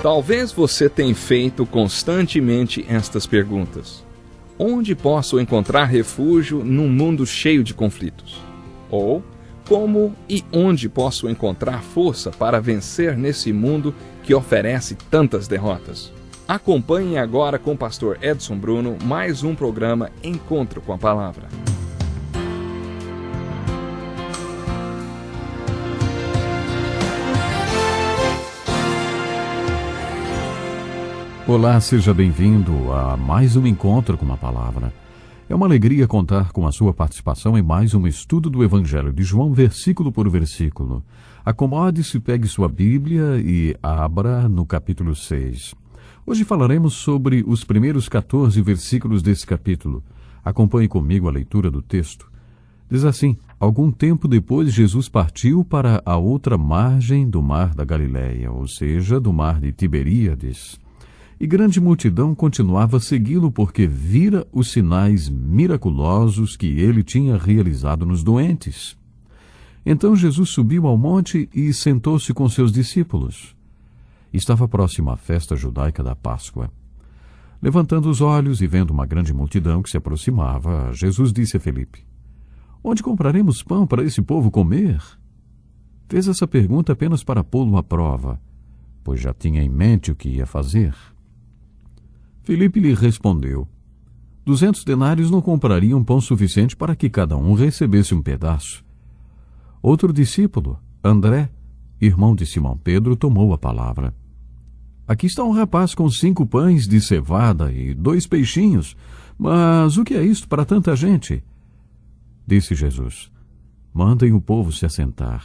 Talvez você tenha feito constantemente estas perguntas. Onde posso encontrar refúgio num mundo cheio de conflitos? Ou, como e onde posso encontrar força para vencer nesse mundo que oferece tantas derrotas? Acompanhe agora com o pastor Edson Bruno mais um programa Encontro com a Palavra. Olá, seja bem-vindo a mais um Encontro com a Palavra. É uma alegria contar com a sua participação em mais um estudo do Evangelho de João, versículo por versículo. Acomode-se, pegue sua Bíblia e abra no capítulo 6. Hoje falaremos sobre os primeiros 14 versículos desse capítulo. Acompanhe comigo a leitura do texto. Diz assim: algum tempo depois, Jesus partiu para a outra margem do mar da Galileia, ou seja, do mar de Tiberíades. E grande multidão continuava a segui-lo porque vira os sinais miraculosos que ele tinha realizado nos doentes. Então Jesus subiu ao monte e sentou-se com seus discípulos. Estava próxima a festa judaica da Páscoa. Levantando os olhos e vendo uma grande multidão que se aproximava, Jesus disse a Filipe: onde compraremos pão para esse povo comer? Fez essa pergunta apenas para pô-lo à prova, pois já tinha em mente o que ia fazer. Filipe lhe respondeu: 200 denários não comprariam pão suficiente para que cada um recebesse um pedaço. Outro discípulo, André, irmão de Simão Pedro, tomou a palavra. Aqui está um rapaz com 5 pães de cevada e 2 peixinhos, mas o que é isto para tanta gente? Disse Jesus: mandem o povo se assentar.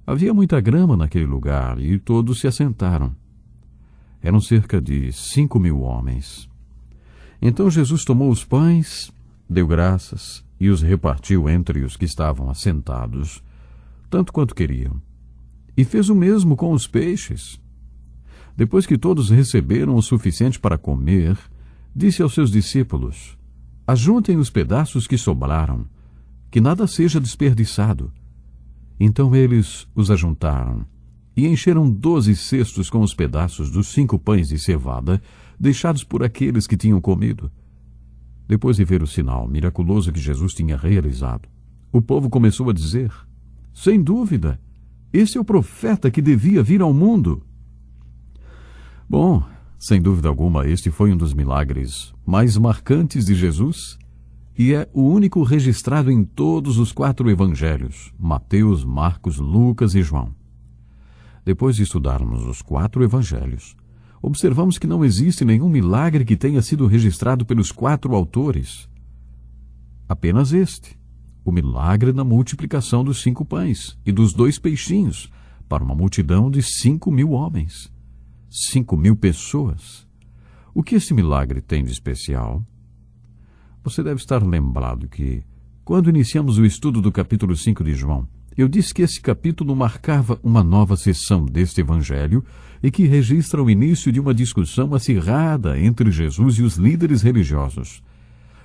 Havia muita grama naquele lugar e todos se assentaram. Eram cerca de 5.000 homens. Então Jesus tomou os pães, deu graças e os repartiu entre os que estavam assentados, tanto quanto queriam. E fez o mesmo com os peixes. Depois que todos receberam o suficiente para comer, disse aos seus discípulos: ajuntem os pedaços que sobraram, que nada seja desperdiçado. Então eles os ajuntaram e encheram 12 cestos com os pedaços dos 5 pães de cevada, deixados por aqueles que tinham comido. Depois de ver o sinal miraculoso que Jesus tinha realizado, o povo começou a dizer: sem dúvida, esse é o profeta que devia vir ao mundo. Bom, sem dúvida alguma, este foi um dos milagres mais marcantes de Jesus e é o único registrado em todos os 4 evangelhos: Mateus, Marcos, Lucas e João. Depois de estudarmos os 4 evangelhos, observamos que não existe nenhum milagre que tenha sido registrado pelos 4 autores. Apenas este, o milagre da multiplicação dos 5 pães e dos 2 peixinhos para uma multidão de 5.000 homens. 5.000 pessoas. O que esse milagre tem de especial? Você deve estar lembrado que, quando iniciamos o estudo do capítulo 5 de João, eu disse que esse capítulo marcava uma nova seção deste evangelho e que registra o início de uma discussão acirrada entre Jesus e os líderes religiosos.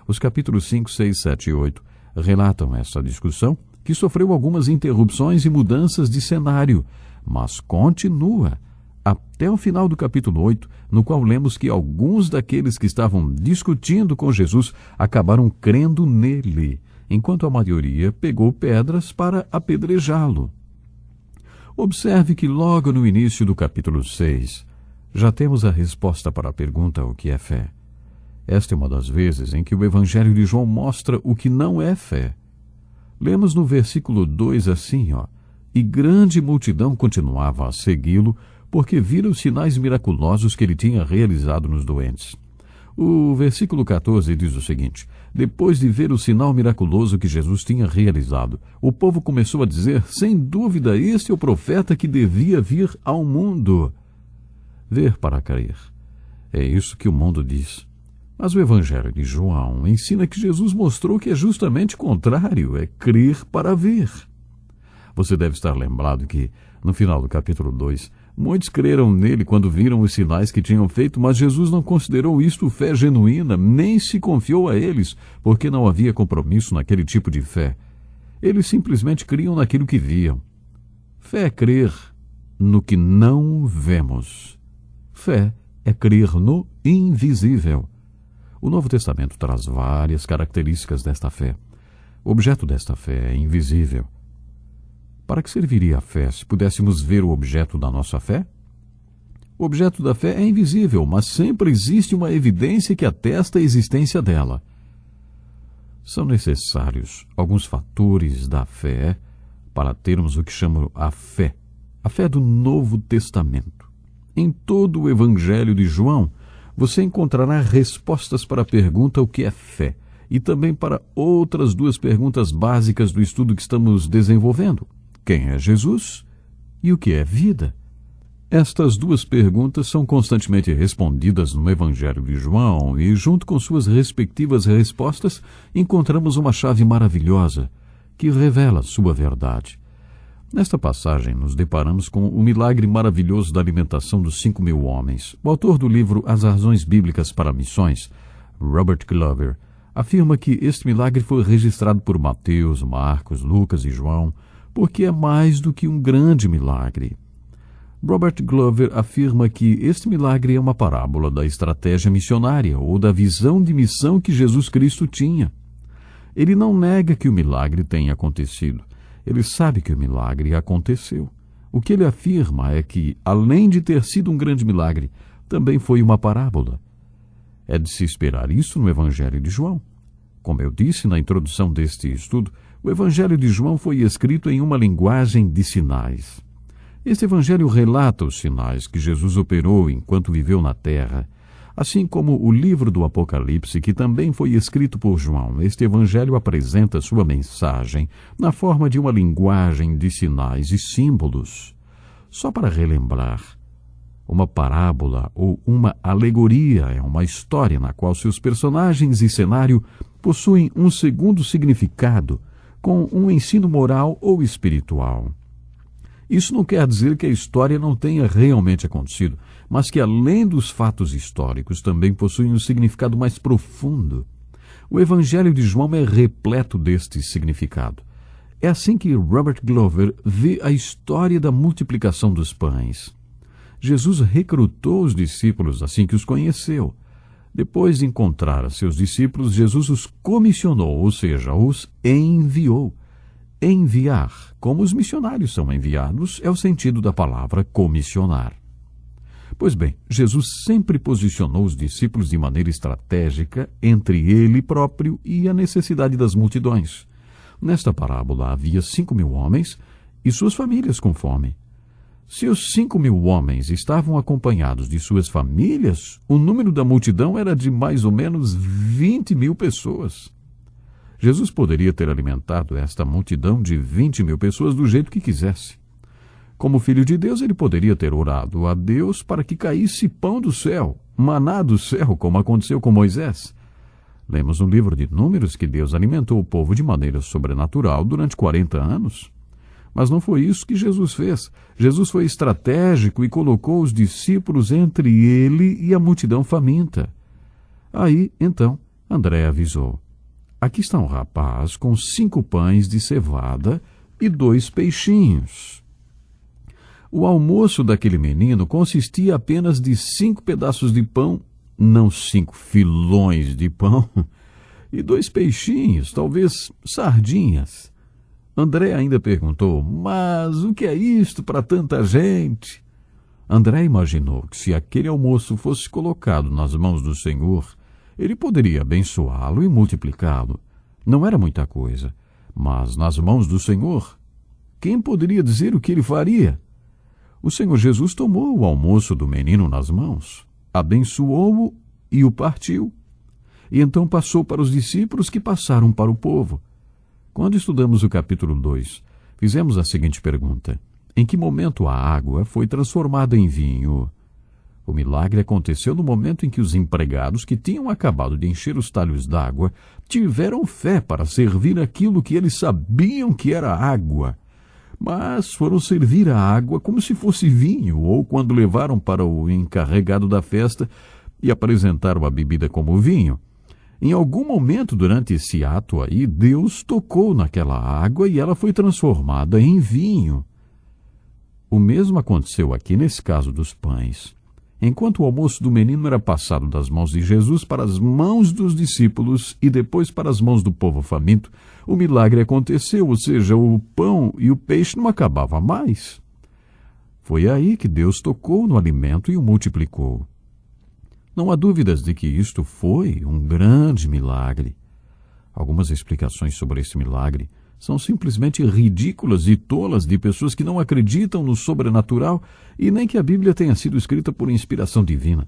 Os capítulos 5, 6, 7 e 8 relatam essa discussão, que sofreu algumas interrupções e mudanças de cenário, mas continua até o final do capítulo 8, no qual lemos que alguns daqueles que estavam discutindo com Jesus acabaram crendo nele, enquanto a maioria pegou pedras para apedrejá-lo. Observe que logo no início do capítulo 6, já temos a resposta para a pergunta: o que é fé? Esta é uma das vezes em que o Evangelho de João mostra o que não é fé. Lemos no versículo 2 assim: e grande multidão continuava a segui-lo, porque vira os sinais miraculosos que ele tinha realizado nos doentes. O versículo 14 diz o seguinte: depois de ver o sinal miraculoso que Jesus tinha realizado, o povo começou a dizer: sem dúvida, este é o profeta que devia vir ao mundo. Ver para crer. É isso que o mundo diz. Mas o Evangelho de João ensina que Jesus mostrou que é justamente o contrário, é crer para ver. Você deve estar lembrado que, no final do capítulo 2, muitos creram nele quando viram os sinais que tinham feito, mas Jesus não considerou isto fé genuína, nem se confiou a eles, porque não havia compromisso naquele tipo de fé. Eles simplesmente criam naquilo que viam. Fé é crer no que não vemos. Fé é crer no invisível. O Novo Testamento traz várias características desta fé. O objeto desta fé é invisível. Para que serviria a fé se pudéssemos ver o objeto da nossa fé? O objeto da fé é invisível, mas sempre existe uma evidência que atesta a existência dela. São necessários alguns fatores da fé para termos o que chamam a fé do Novo Testamento. Em todo o Evangelho de João, você encontrará respostas para a pergunta o que é fé e também para outras duas perguntas básicas do estudo que estamos desenvolvendo. Quem é Jesus e o que é vida? Estas duas perguntas são constantemente respondidas no Evangelho de João e, junto com suas respectivas respostas, encontramos uma chave maravilhosa que revela sua verdade. Nesta passagem, nos deparamos com o milagre maravilhoso da alimentação dos 5.000 homens. O autor do livro As Razões Bíblicas para Missões, Robert Glover, afirma que este milagre foi registrado por Mateus, Marcos, Lucas e João, porque é mais do que um grande milagre. Robert Glover afirma que este milagre é uma parábola da estratégia missionária ou da visão de missão que Jesus Cristo tinha. Ele não nega que o milagre tenha acontecido. Ele sabe que o milagre aconteceu. O que ele afirma é que, além de ter sido um grande milagre, também foi uma parábola. É de se esperar isso no Evangelho de João. Como eu disse na introdução deste estudo, o Evangelho de João foi escrito em uma linguagem de sinais. Este evangelho relata os sinais que Jesus operou enquanto viveu na terra, assim como o livro do Apocalipse, que também foi escrito por João. Este evangelho apresenta sua mensagem na forma de uma linguagem de sinais e símbolos. Só para relembrar, uma parábola ou uma alegoria é uma história na qual seus personagens e cenário possuem um segundo significado, com um ensino moral ou espiritual. Isso não quer dizer que a história não tenha realmente acontecido, mas que, além dos fatos históricos, também possui um significado mais profundo. O Evangelho de João é repleto deste significado. É assim que Robert Glover vê a história da multiplicação dos pães. Jesus recrutou os discípulos assim que os conheceu. Depois de encontrar a seus discípulos, Jesus os comissionou, ou seja, os enviou. Enviar, como os missionários são enviados, é o sentido da palavra comissionar. Pois bem, Jesus sempre posicionou os discípulos de maneira estratégica entre ele próprio e a necessidade das multidões. Nesta parábola havia 5.000 homens e suas famílias com fome. Se os 5.000 homens estavam acompanhados de suas famílias, o número da multidão era de mais ou menos 20.000 pessoas. Jesus poderia ter alimentado esta multidão de 20.000 pessoas do jeito que quisesse. Como filho de Deus, ele poderia ter orado a Deus para que caísse pão do céu, maná do céu, como aconteceu com Moisés. Lemos no livro de Números que Deus alimentou o povo de maneira sobrenatural durante 40 anos. Mas não foi isso que Jesus fez. Jesus foi estratégico e colocou os discípulos entre ele e a multidão faminta. Aí, então, André avisou: aqui está um rapaz com 5 pães de cevada e 2 peixinhos. O almoço daquele menino consistia apenas de 5 pedaços de pão, não 5 filões de pão, e 2 peixinhos, talvez sardinhas. André ainda perguntou: mas o que é isto para tanta gente? André imaginou que se aquele almoço fosse colocado nas mãos do Senhor, ele poderia abençoá-lo e multiplicá-lo. Não era muita coisa, mas nas mãos do Senhor, quem poderia dizer o que ele faria? O Senhor Jesus tomou o almoço do menino nas mãos, abençoou-o e o partiu. E então passou para os discípulos, que passaram para o povo. Quando estudamos o capítulo 2, fizemos a seguinte pergunta: em que momento a água foi transformada em vinho? O milagre aconteceu no momento em que os empregados, que tinham acabado de encher os talhos d'água, tiveram fé para servir aquilo que eles sabiam que era água. Mas foram servir a água como se fosse vinho, ou quando levaram para o encarregado da festa e apresentaram a bebida como vinho. Em algum momento durante esse ato aí, Deus tocou naquela água e ela foi transformada em vinho. O mesmo aconteceu aqui nesse caso dos pães. enquanto o almoço do menino era passado das mãos de Jesus para as mãos dos discípulos e depois para as mãos do povo faminto, o milagre aconteceu, ou seja, o pão e o peixe não acabavam mais. Foi aí que Deus tocou no alimento e o multiplicou. Não há dúvidas de que isto foi um grande milagre. Algumas explicações sobre esse milagre são simplesmente ridículas e tolas de pessoas que não acreditam no sobrenatural e nem que a Bíblia tenha sido escrita por inspiração divina.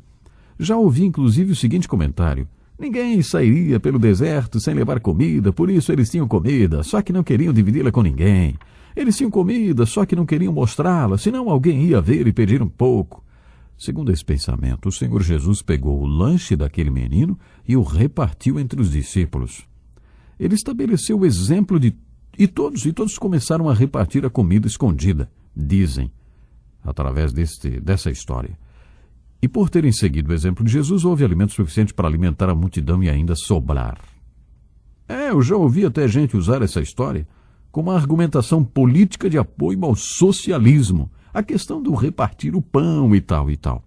Já ouvi inclusive o seguinte comentário: ninguém sairia pelo deserto sem levar comida, por isso eles tinham comida, só que não queriam dividi-la com ninguém. Eles tinham comida, só que não queriam mostrá-la, senão alguém ia ver e pedir um pouco. Segundo esse pensamento, o Senhor Jesus pegou o lanche daquele menino e o repartiu entre os discípulos. Ele estabeleceu o exemplo e todos começaram a repartir a comida escondida, dizem, através dessa história. E por terem seguido o exemplo de Jesus, houve alimento suficiente para alimentar a multidão e ainda sobrar. Eu já ouvi até gente usar essa história como uma argumentação política de apoio ao socialismo, a questão do repartir o pão e tal e tal.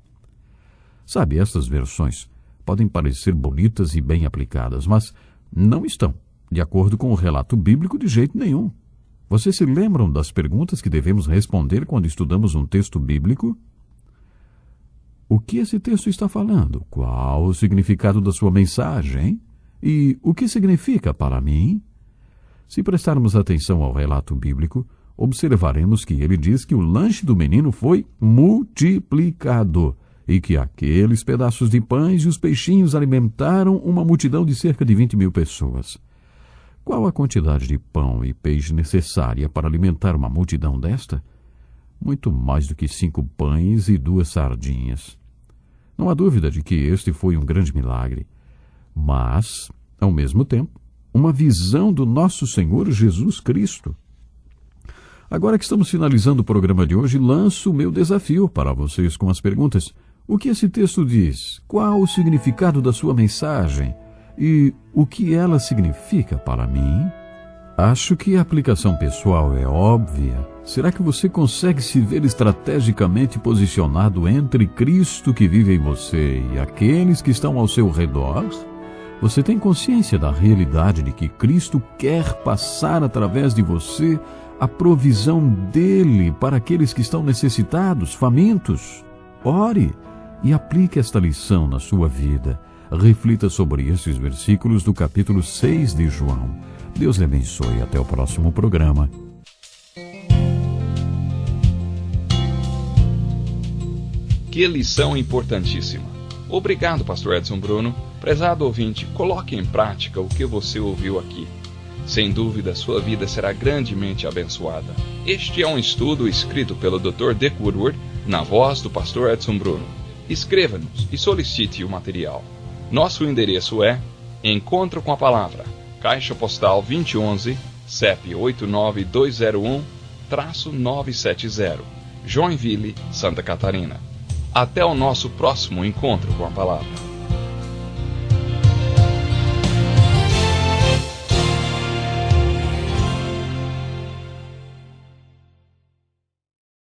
Sabe, essas versões podem parecer bonitas e bem aplicadas, mas não estão de acordo com o relato bíblico de jeito nenhum. Vocês se lembram das perguntas que devemos responder quando estudamos um texto bíblico? O que esse texto está falando? Qual o significado da sua mensagem? E o que significa para mim? Se prestarmos atenção ao relato bíblico, observaremos que ele diz que o lanche do menino foi multiplicado e que aqueles pedaços de pães e os peixinhos alimentaram uma multidão de cerca de 20 mil pessoas. Qual a quantidade de pão e peixe necessária para alimentar uma multidão desta? Muito mais do que 5 pães e 2 sardinhas. Não há dúvida de que este foi um grande milagre, mas, ao mesmo tempo, uma visão do nosso Senhor Jesus Cristo. Agora que estamos finalizando o programa de hoje, lanço o meu desafio para vocês com as perguntas. O que esse texto diz? Qual o significado da sua mensagem? E o que ela significa para mim? Acho que a aplicação pessoal é óbvia. Será que você consegue se ver estrategicamente posicionado entre Cristo que vive em você e aqueles que estão ao seu redor? Você tem consciência da realidade de que Cristo quer passar através de você a provisão dele para aqueles que estão necessitados, famintos? Ore e aplique esta lição na sua vida. Reflita sobre esses versículos do capítulo 6 de João. Deus lhe abençoe. Até o próximo programa. Que lição importantíssima. Obrigado, Pastor Edson Bruno. Prezado ouvinte, coloque em prática o que você ouviu aqui. Sem dúvida, sua vida será grandemente abençoada. Este é um estudo escrito pelo Dr. Dick Woodward, na voz do Pastor Edson Bruno. Escreva-nos e solicite o material. Nosso endereço é Encontro com a Palavra, Caixa Postal 2011, CEP 89201-970, Joinville, Santa Catarina. Até o nosso próximo encontro com a Palavra.